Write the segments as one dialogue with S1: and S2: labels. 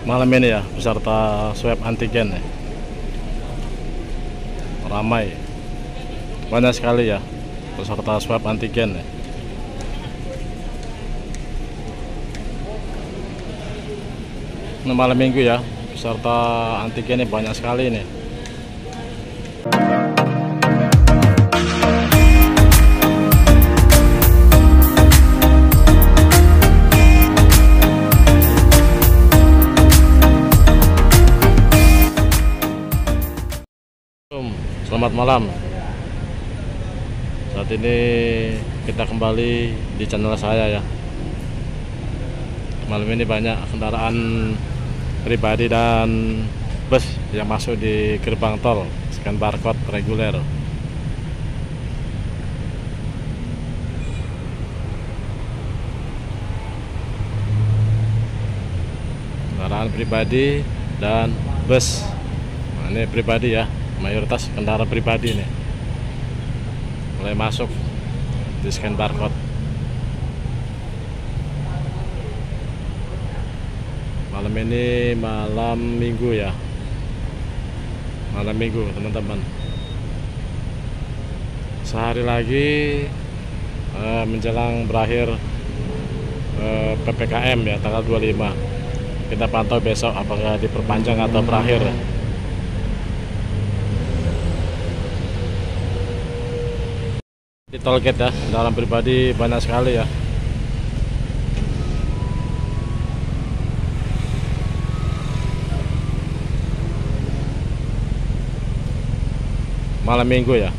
S1: Malam ini ya peserta swab antigen ya, ramai, banyak sekali ya peserta swab antigen ya. Ini malam minggu ya, peserta antigen ini banyak sekali nih. Selamat malam. Saat ini kita kembali di channel saya ya. Malam ini banyak kendaraan pribadi dan bus yang masuk di gerbang tol scan barcode reguler. Kendaraan pribadi dan bus. Nah, ini pribadi ya, mayoritas kendaraan pribadi nih mulai masuk di scan barcode. Malam ini malam minggu ya, malam minggu teman-teman. Sehari lagi menjelang berakhir PPKM ya, tanggal 25. Kita pantau besok apakah diperpanjang atau berakhir. Di tol gate ya, kendaraan pribadi banyak sekali ya. Malam minggu ya,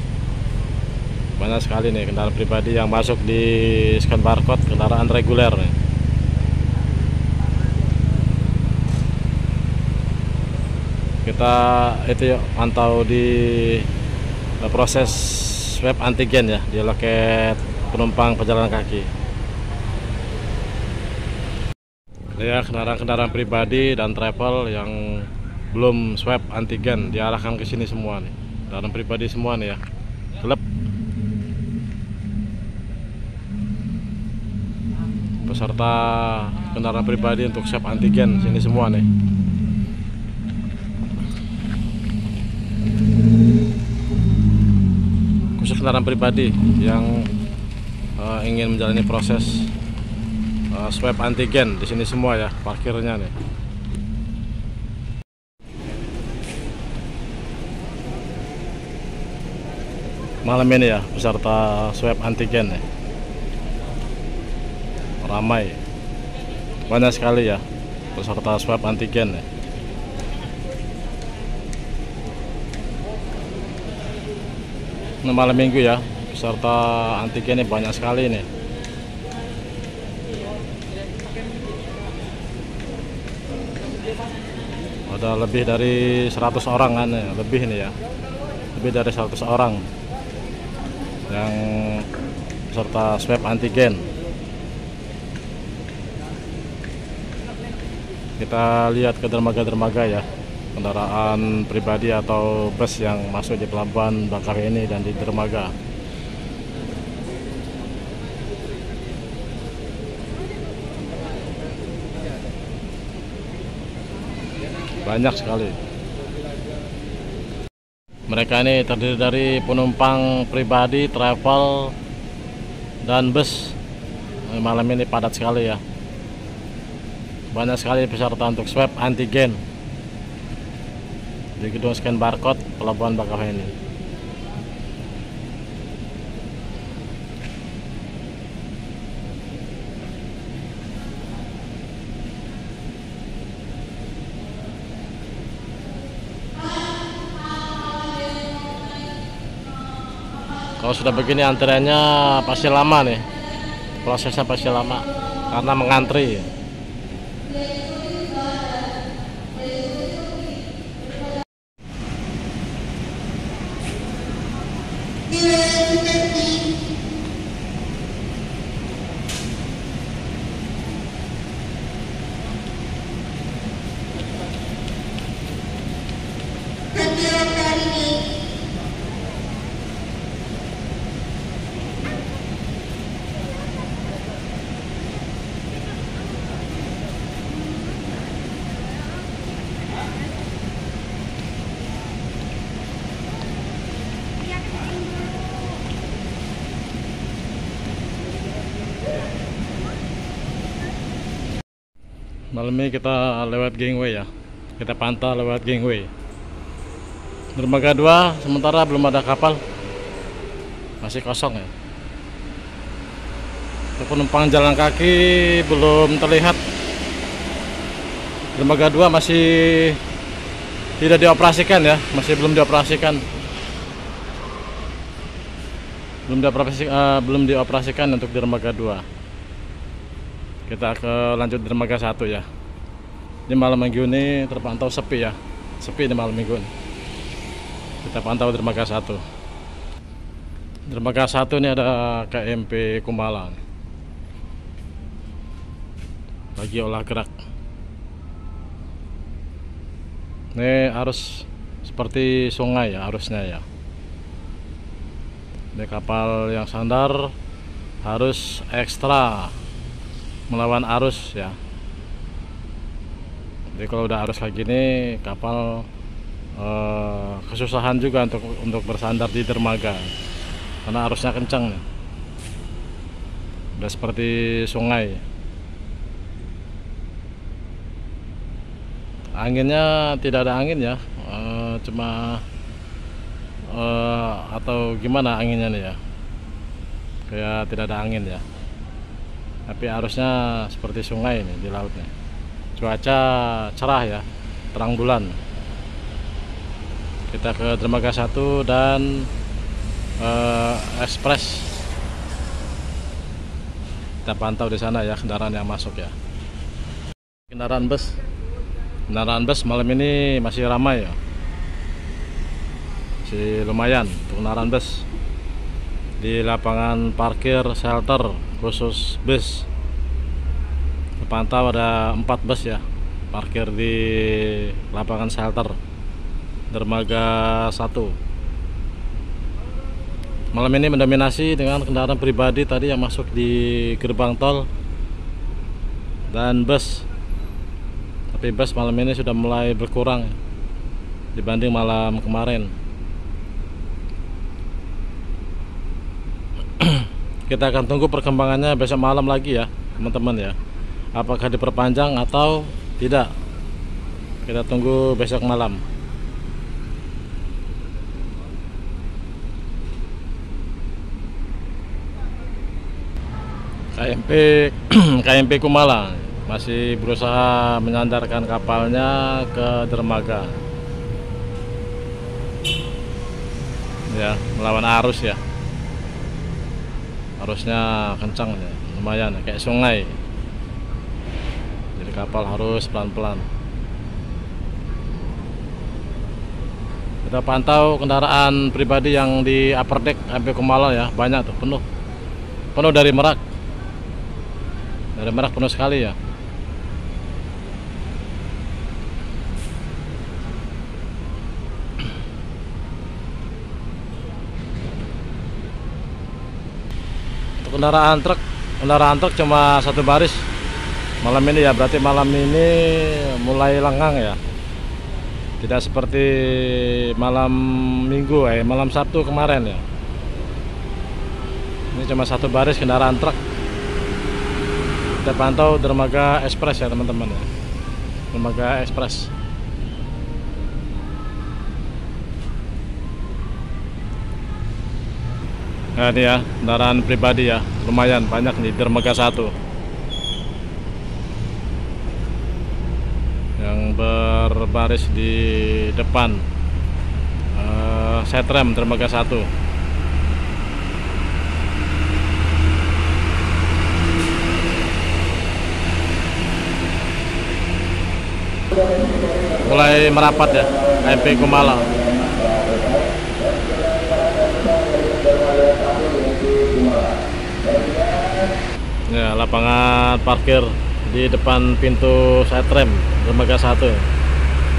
S1: banyak sekali nih kendaraan pribadi yang masuk di scan barcode, kendaraan reguler nih. Kita itu yuk pantau di proses swab antigen ya di loket penumpang pejalan kaki. Ya, kendaraan-kendaraan pribadi dan travel yang belum swab antigen diarahkan ke sini semua nih. Kendaraan pribadi semua nih ya. Klub peserta kendaraan pribadi untuk swab antigen sini semua nih. Khusus kendaraan pribadi yang ingin menjalani proses swab antigen di sini semua ya, parkirnya nih. Malam ini ya peserta swab antigen ya, ramai, banyak sekali ya peserta swab antigen ya. Ini malam minggu ya, peserta antigen ini banyak sekali nih. Ada lebih dari 100 orang kan ya, lebih nih ya, lebih dari 100 orang yang peserta swab antigen. Kita lihat ke dermaga-dermaga ya, kendaraan pribadi atau bus yang masuk di pelabuhan Bakauheni dan di dermaga. Banyak sekali. Mereka ini terdiri dari penumpang pribadi, travel, dan bus. Malam ini padat sekali ya. Banyak sekali peserta untuk swab antigen di gedung scan barcode pelabuhan Bakauheni. Kalau sudah begini antriannya pasti lama nih, prosesnya pasti lama karena mengantri. Malam ini kita lewat gangway ya. Kita pantau lewat gangway. Dermaga 2 sementara belum ada kapal. Masih kosong ya. Untuk penumpang jalan kaki belum terlihat. Dermaga 2 masih tidak dioperasikan ya, masih belum dioperasikan. Belum dioperasikan untuk dermaga 2. Kita ke lanjut dermaga 1 ya. Di malam minggu ini terpantau sepi ya. Sepi di malam minggu ini. Kita pantau dermaga 1. Dermaga 1 ini ada KMP Kumala. Lagi olah gerak. Ini arus seperti sungai ya arusnya ya. Ini kapal yang sandar harus ekstra melawan arus ya. Jadi kalau udah arus kayak gini kapal kesusahan juga untuk bersandar di dermaga karena arusnya kencang ya. Udah seperti sungai. Anginnya tidak ada angin ya, cuma atau gimana anginnya nih ya, kayak tidak ada angin ya. Tapi arusnya seperti sungai nih di lautnya. Cuaca cerah ya, terang bulan. Kita ke dermaga 1 dan ekspres. Kita pantau di sana ya kendaraan yang masuk ya. Kendaraan bus malam ini masih ramai ya. Masih lumayan untuk kendaraan bus. Di lapangan parkir shelter khusus bus terpantau ada 4 bus ya parkir di lapangan shelter dermaga 1. Malam ini mendominasi dengan kendaraan pribadi tadi yang masuk di gerbang tol dan bus. Tapi bus malam ini sudah mulai berkurang dibanding malam kemarin. Kita akan tunggu perkembangannya besok malam lagi ya teman-teman ya. Apakah diperpanjang atau tidak, kita tunggu besok malam. KMP Kumala masih berusaha menyandarkan kapalnya ke dermaga ya, melawan arus ya. Arusnya kencang ya, lumayan ya, kayak sungai. Jadi kapal harus pelan-pelan. Kita pantau kendaraan pribadi yang di upper deck KMP Kumala ya, banyak tuh, penuh dari Merak. Dari Merak penuh sekali ya. Kendaraan truk cuma satu baris malam ini ya, berarti malam ini mulai lengang ya, tidak seperti malam minggu malam Sabtu kemarin ya. Ini cuma satu baris kendaraan truk. Kita pantau dermaga ekspres ya teman-teman ya, dermaga ekspres. Nah ini ya kendaraan pribadi ya, lumayan banyak di dermaga 1 yang berbaris di depan setrem dermaga 1. Mulai merapat ya KMP Kumala. Ya, lapangan parkir di depan pintu setrem dermaga 1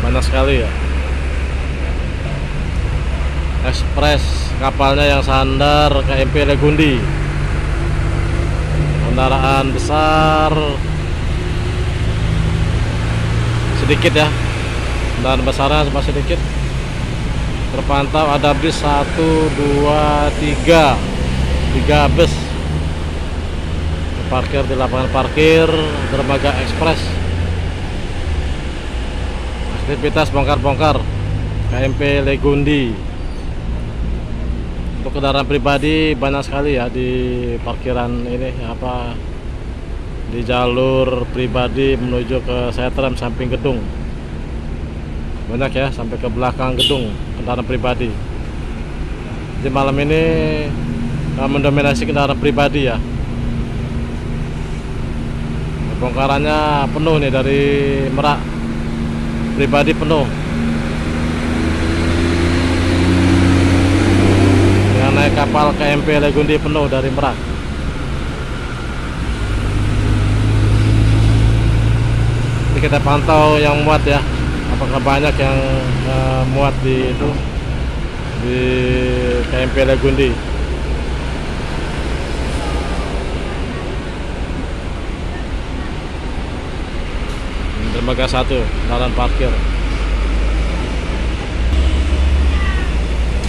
S1: banyak sekali ya. Ekspres kapalnya yang sandar KMP Legundi. Kendaraan besar sedikit ya, kendaraan besarnya masih sedikit. Terpantau ada bis 1, 2, 3 bus parkir di lapangan parkir dermaga ekspres aktivitas bongkar-bongkar KMP Legundi. Untuk kendaraan pribadi banyak sekali ya di parkiran ini, di jalur pribadi menuju ke Setrem samping gedung. Banyak ya, sampai ke belakang gedung kendaraan pribadi. Jadi malam ini mendominasi kendaraan pribadi ya. Bongkarannya penuh nih dari Merak, pribadi penuh. Dengan naik kapal KMP Legundi penuh dari Merak. Ini kita pantau yang muat ya, apakah banyak yang muat di KMP Legundi. Dermaga 1, kendaraan parkir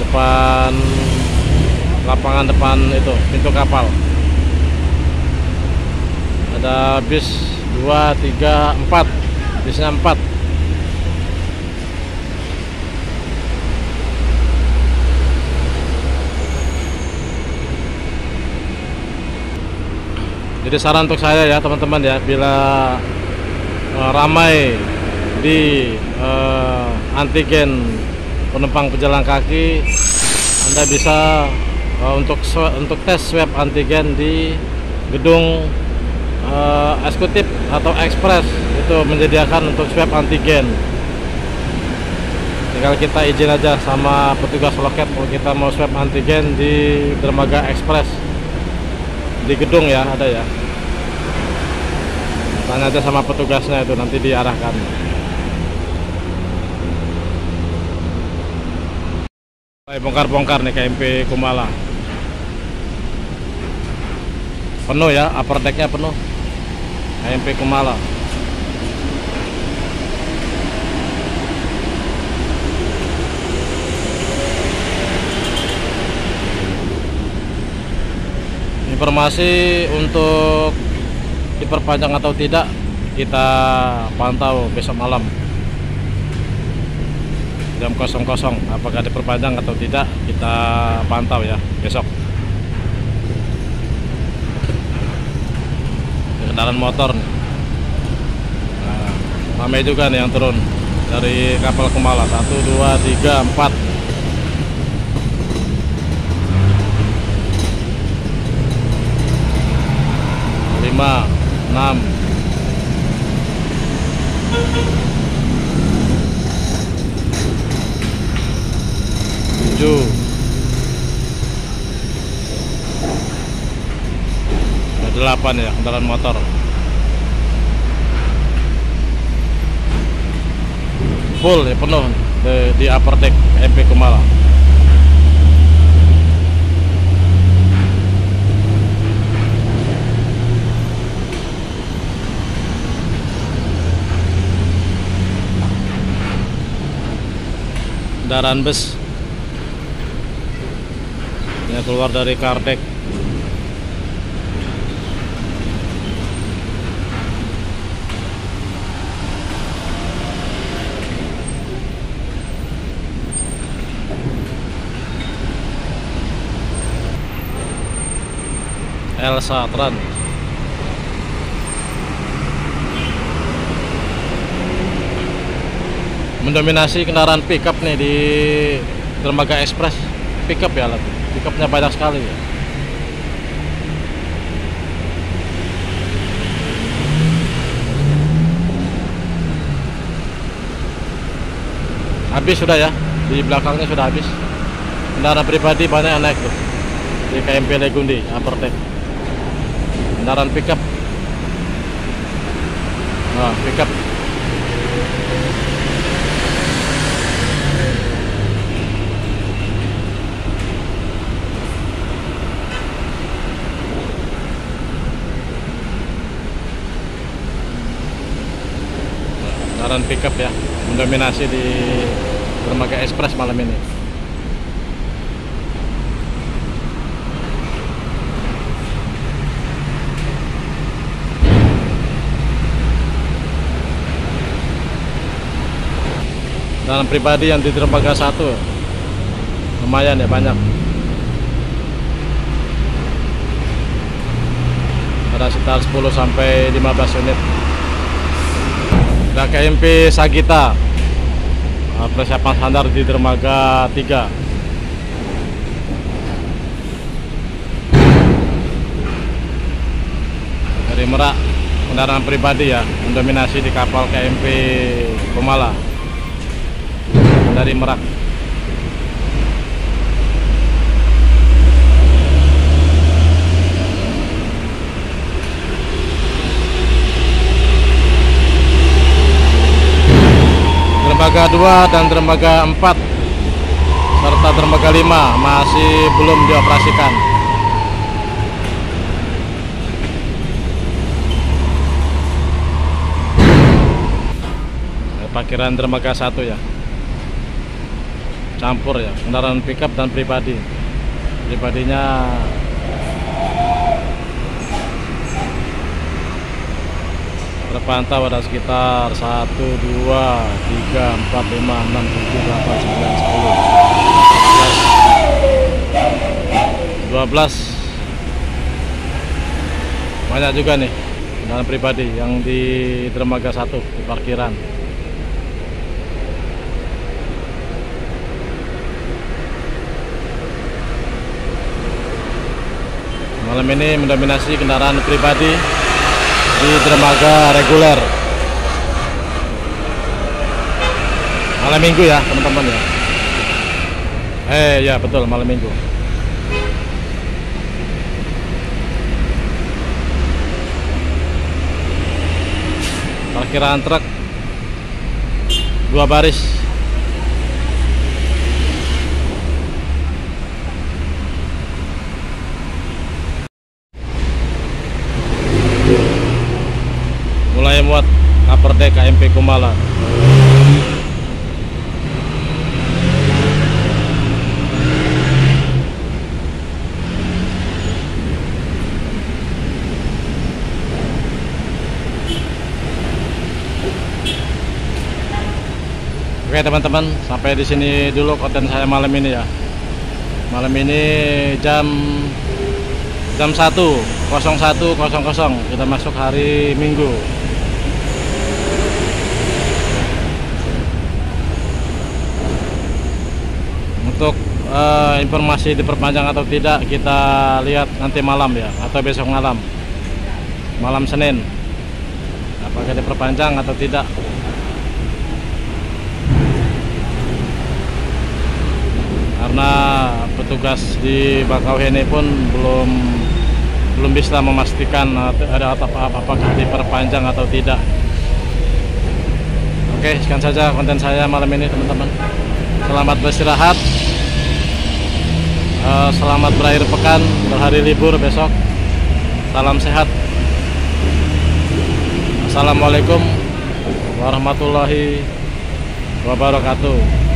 S1: depan lapangan depan itu pintu kapal. Ada bis 2, 3, 4, bisnya 4. Jadi saran untuk saya ya teman-teman ya, bila ramai di antigen penumpang pejalan kaki, Anda bisa untuk tes swab antigen di gedung eksekutif atau ekspres. Itu menyediakan untuk swab antigen. Tinggal kita izin aja sama petugas loket kalau kita mau swab antigen di dermaga ekspres di gedung ya, ada ya. Tanya aja sama petugasnya, itu nanti diarahkan. Bongkar-bongkar nih KMP Kumala. Penuh ya, upper decknya penuh KMP Kumala. Informasi untuk diperpanjang atau tidak kita pantau besok malam jam 00. Apakah diperpanjang atau tidak kita pantau ya besok. Kendaraan motor nih. Nah, ramai juga nih yang turun dari kapal Kumala. 1, 2, 3, 4. 5, 6. 7. Ada 8 ya kendaraan motor. Full ya, penuh di upper deck KMP Kumala. Kendaraan bus yang keluar dari Kardec. Elsa Tran. Mendominasi kendaraan pickup nih di dermaga ekspres. Pickup ya, pickupnya banyak sekali ya. Habis sudah ya, di belakangnya sudah habis. Kendaraan pribadi banyak yang naik tuh di KMP Legundi upper deck. Kendaraan pickup. Nah, pickup. Kendaraan pickup ya, mendominasi di dermaga ekspres malam ini. kendaraan pribadi yang di dermaga 1 lumayan ya, banyak. Ada sekitar 10 sampai 15 unit. Ada KMP Sagita, persiapan standar di dermaga 3. Dari Merak, kendaraan pribadi ya, mendominasi di kapal KMP Kumala dari Merak. Dermaga 2 dan dermaga 4 serta dermaga 5 masih belum dioperasikan. Parkiran dermaga 1 ya, campur ya, kendaraan pickup dan pribadi. Pribadinya terpantau ada sekitar 1, 2, 3, 4, 5, 6, 7, 8, 9, 10, 12. Banyak juga nih kendaraan pribadi yang di dermaga 1 di parkiran. Malam ini mendominasi kendaraan pribadi di dermaga reguler. Malam minggu ya teman-teman ya. Ya betul, malam minggu. Parkiran truk 2 baris. Mulai muat upper deck KMP Kumala. Oke teman-teman, sampai di sini dulu konten saya malam ini ya. Malam ini jam 1:01:00 kita masuk hari Minggu. Untuk informasi diperpanjang atau tidak kita lihat nanti malam ya, atau besok malam Senin, apakah diperpanjang atau tidak. Karena petugas di Bakauheni pun belum bisa memastikan ada apakah diperpanjang atau tidak. Oke, sekian saja konten saya malam ini teman-teman. Selamat beristirahat, selamat berakhir pekan, berhari libur besok. Salam sehat. Assalamualaikum warahmatullahi wabarakatuh.